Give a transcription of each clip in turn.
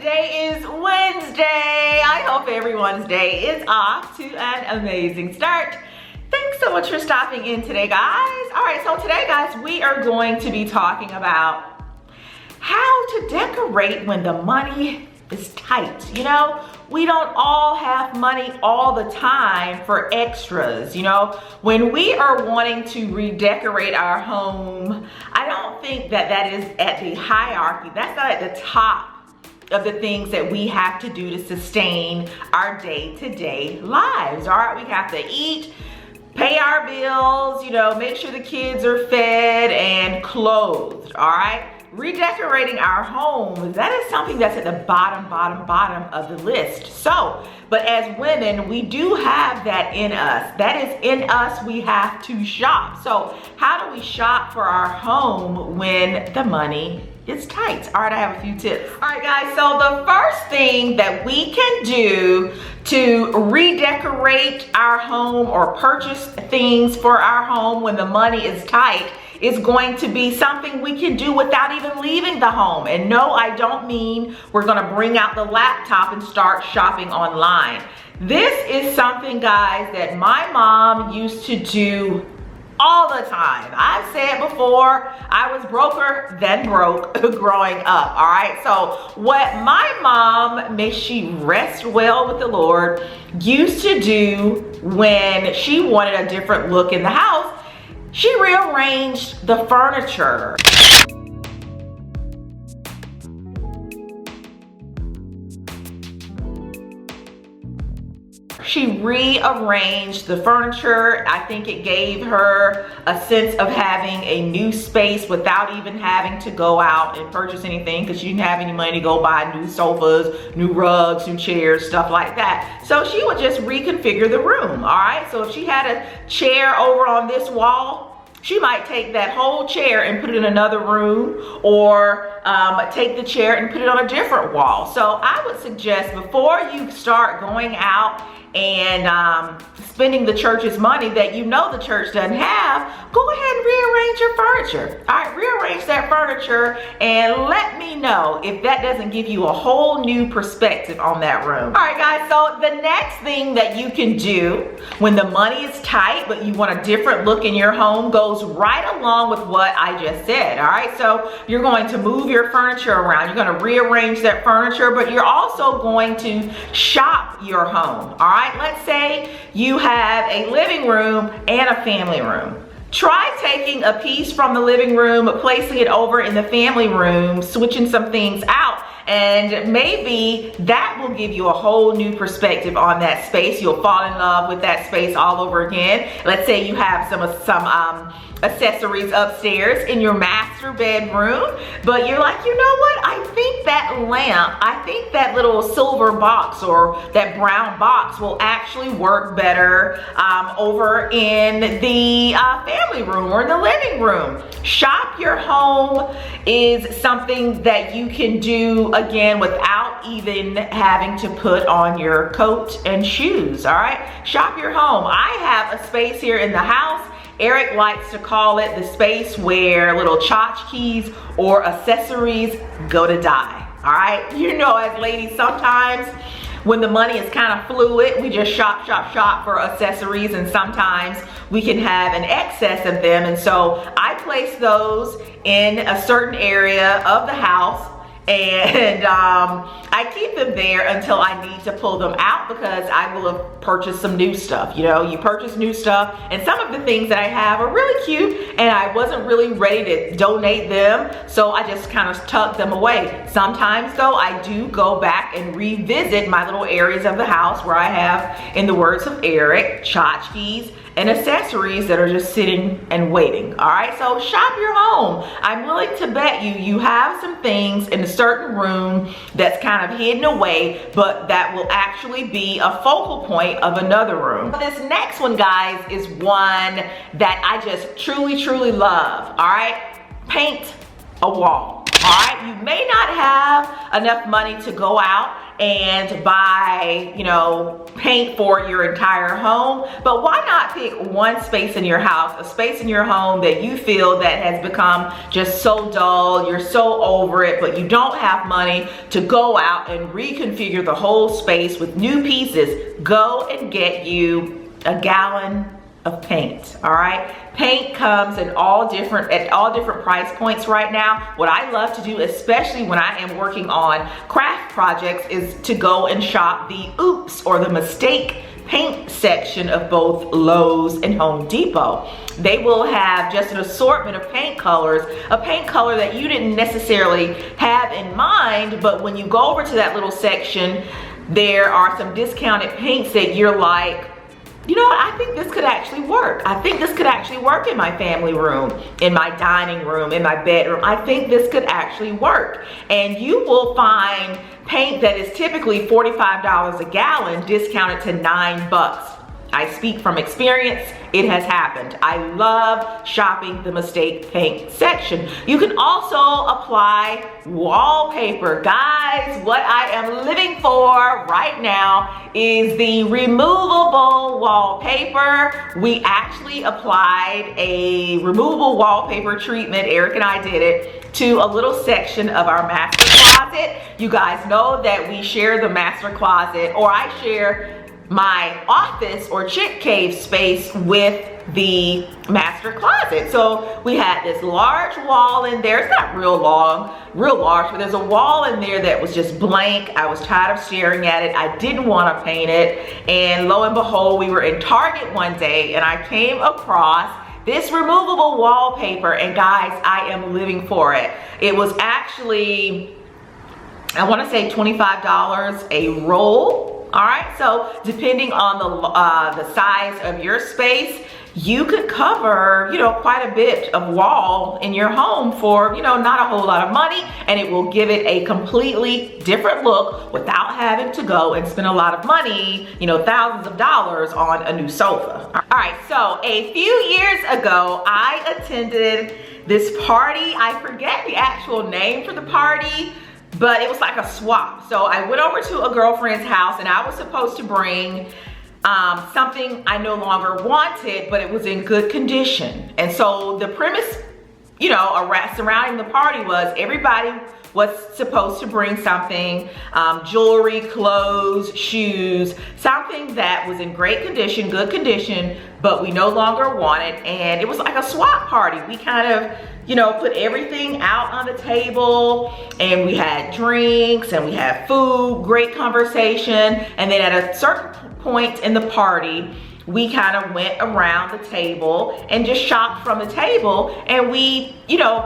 today is Wednesday. I hope everyone's day is off to an amazing start. Thanks so much for stopping in today, guys. All right, so today, guys, we are going to be talking about how to decorate when the money is tight. You know, we don't all have money all the time for extras. You know, when we are wanting to redecorate our home, I don't think that is at the hierarchy. That's not at the top of the things that we have to do to sustain our day-to-day lives. All right, we have to eat, pay our bills, you know, make sure the kids are fed and clothed. All right, redecorating our home, that is something that's at the bottom of the list. So, but as women, we do have that in us. That is in us. We have to shop. So how do we shop for our home when the money is tight? All right, I have a few tips. All right, guys, so the first thing that we can do to redecorate our home or purchase things for our home when the money is tight is going to be something we can do without even leaving the home. And no, I don't mean we're gonna bring out the laptop and start shopping online. This is something, guys, that my mom used to do all the time. I've said before, I was broker than broke growing up, all right? So what my mom, may she rest well with the Lord, used to do when she wanted a different look in the house, she rearranged the furniture. She rearranged the furniture. I think it gave her a sense of having a new space without even having to go out and purchase anything, because she didn't have any money to go buy new sofas, new rugs, new chairs, stuff like that. So she would just reconfigure the room, all right? So if she had a chair over on this wall, she might take that whole chair and put it in another room, or take the chair and put it on a different wall. So I would suggest, before you start going out and spending the church's money that you know the church doesn't have, go ahead and rearrange your furniture. All right, rearrange that furniture and let me know if that doesn't give you a whole new perspective on that room. All right, guys, so the next thing that you can do when the money is tight but you want a different look in your home goes right along with what I just said. All right, so you're going to move your furniture around. You're going to rearrange that furniture, but you're also going to shop your home. All right, let's say you have a living room and a family room. Try taking a piece from the living room, placing it over in the family room, switching some things out, and maybe that will give you a whole new perspective on that space. You'll fall in love with that space all over again. Let's say you have some accessories upstairs in your master bedroom, but you're like, you know what? I think that lamp, I think that little silver box or that brown box will actually work better over in the family room or in the living room. Shop your home is something that you can do, again, without even having to put on your coat and shoes, all right? Shop your home. I have a space here in the house. Eric likes to call it the space where little tchotchkes or accessories go to die, all right? You know, as ladies, sometimes when the money is kind of fluid, we just shop for accessories, and sometimes we can have an excess of them. And so I place those in a certain area of the house, and I keep them there until I need to pull them out, because I will have purchased some new stuff. You know, you purchase new stuff, and some of the things that I have are really cute, and I wasn't really ready to donate them, so I just kind of tuck them away. Sometimes, though, I do go back and revisit my little areas of the house where I have, in the words of Eric, tchotchkes and accessories that are just sitting and waiting. All right, so shop your home. I'm willing to bet you have some things in a certain room that's kind of hidden away, but that will actually be a focal point of another room. This next one, guys, is one that I just truly love. All right, paint a wall. All right, you may not have enough money to go out and buy, paint for your entire home, but why not pick one space in your house, a space in your home that you feel that has become just so dull, you're so over it, but you don't have money to go out and reconfigure the whole space with new pieces. Go and get you a gallon of paint. All right, paint comes at all different price points right now. What I love to do, especially when I am working on craft projects, is to go and shop the oops or the mistake paint section of both Lowe's and Home Depot. They will have just an assortment of paint colors, a paint color that you didn't necessarily have in mind, but when you go over to that little section, there are some discounted paints that you're like, you know what, I think this could actually work. I think this could actually work in my family room, in my dining room, in my bedroom. I think this could actually work. And you will find paint that is typically $45 a gallon discounted to $9. I speak from experience, it has happened. I love shopping the mistake paint section. You can also apply wallpaper. Guys, what I am living for right now is the removable wallpaper. We actually applied a removable wallpaper treatment, Eric and I did it, to a little section of our master closet. You guys know that we share the master closet, or I share my office or chick cave space with the master closet. So we had this large wall in there. It's not real large, but there's a wall in there that was just blank. I was tired of staring at it. I didn't want to paint it. And lo and behold, we were in Target one day and I came across this removable wallpaper, and guys, I am living for it. It was actually, I want to say $25 a roll. All right, so depending on the size of your space, you could cover, quite a bit of wall in your home for, not a whole lot of money, and it will give it a completely different look without having to go and spend a lot of money, thousands of dollars on a new sofa. All right, so a few years ago, I attended this party. I forget the actual name for the party, but it was like a swap. So I went over to a girlfriend's house and I was supposed to bring something I no longer wanted, but it was in good condition. And so the premise, surrounding the party was everybody was supposed to bring something, jewelry, clothes, shoes, something that was in great condition, good condition, but we no longer wanted. And it was like a swap party. We kind of, put everything out on the table, and we had drinks and we had food, great conversation. And then at a certain point in the party, we kind of went around the table and just shopped from the table, and we,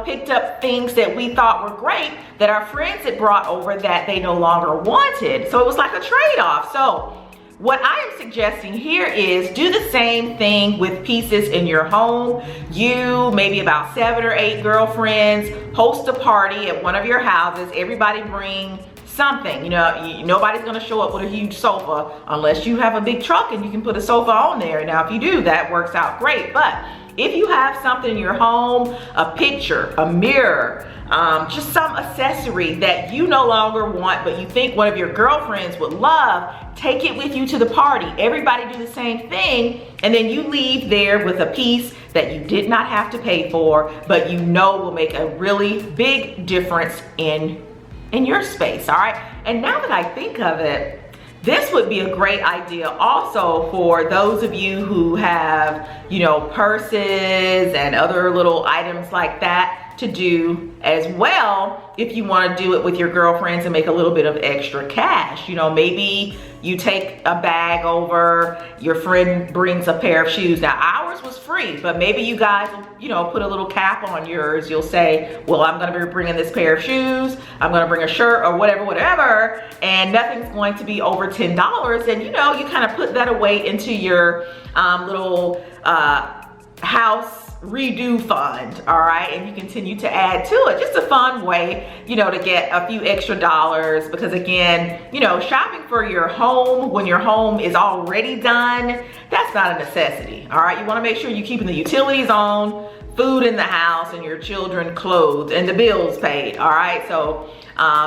picked up things that we thought were great that our friends had brought over that they no longer wanted. So it was like a trade-off. So what I am suggesting here is do the same thing with pieces in your home. You, maybe about 7 or 8 girlfriends, host a party at one of your houses. Everybody bring something. Nobody's gonna show up with a huge sofa unless you have a big truck and you can put a sofa on there. Now, if you do, that works out great. But if you have something in your home, a picture, a mirror, just some accessory that you no longer want, but you think one of your girlfriends would love, take it with you to the party. Everybody do the same thing, and then you leave there with a piece that you did not have to pay for, but will make a really big difference in your space. All right, and now that I think of it, this would be a great idea also for those of you who have, purses and other little items like that to do as well. If you want to do it with your girlfriends and make a little bit of extra cash, maybe you take a bag over, your friend brings a pair of shoes. Now ours was free, but maybe you guys, put a little cap on yours. You'll say, well, I'm gonna be bringing this pair of shoes, I'm gonna bring a shirt or whatever, and nothing's going to be over $10. And you kind of put that away into your little house redo fund, all right, and you continue to add to it. Just a fun way, to get a few extra dollars, because again, shopping for your home when your home is already done, that's not a necessity, all right? You want to make sure you're keeping the utilities on, food in the house and your children clothed and the bills paid, all right? So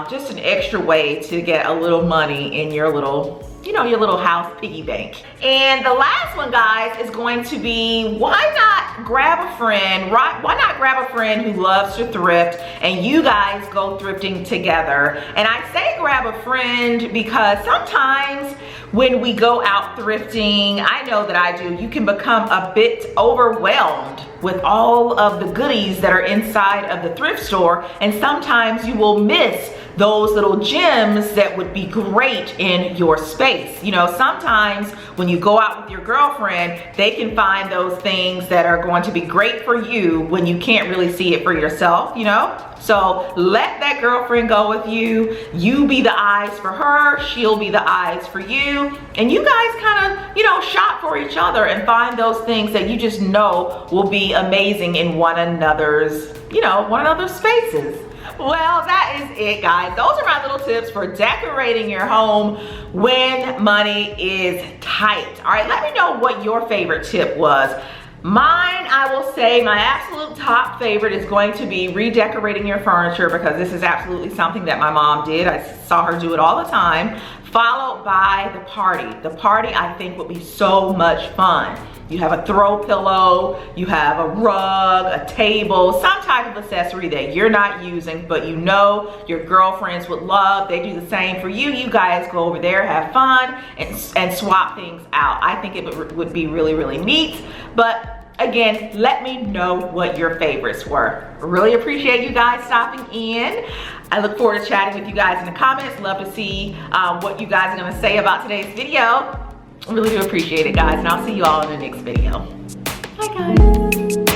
just an extra way to get a little money in your little, you know, your little house piggy bank. And the last one, guys, is going to be, why not grab a friend, right? Why not grab a friend who loves to thrift and you guys go thrifting together? And I say grab a friend because sometimes when we go out thrifting, I know that I do, you can become a bit overwhelmed with all of the goodies that are inside of the thrift store, and sometimes you will miss those little gems that would be great in your space. You know, sometimes when you go out with your girlfriend, they can find those things that are going to be great for you when you can't really see it for yourself, you know? So let that girlfriend go with you. You be the eyes for her, she'll be the eyes for you. And you guys kind of, you know, shop for each other and find those things that you just know will be amazing in one another's, you know, one another's spaces. Well, that is it, guys. Those are my little tips for decorating your home when money is tight. All right, let me know what your favorite tip was. Mine, I will say, my absolute top favorite is going to be redecorating your furniture, because this is absolutely something that my mom did. I saw her do it all the time. Followed by the party. The party, I think, would be so much fun. You have a throw pillow, you have a rug, a table, some type of accessory that you're not using, but you know your girlfriends would love. They do the same for you. You guys go over there, have fun, and swap things out. I think it would be really, really neat. But again, let me know what your favorites were. Really appreciate you guys stopping in. I look forward to chatting with you guys in the comments. Love to see what you guys are gonna say about today's video. I really do appreciate it, guys, and I'll see you all in the next video. Bye, guys.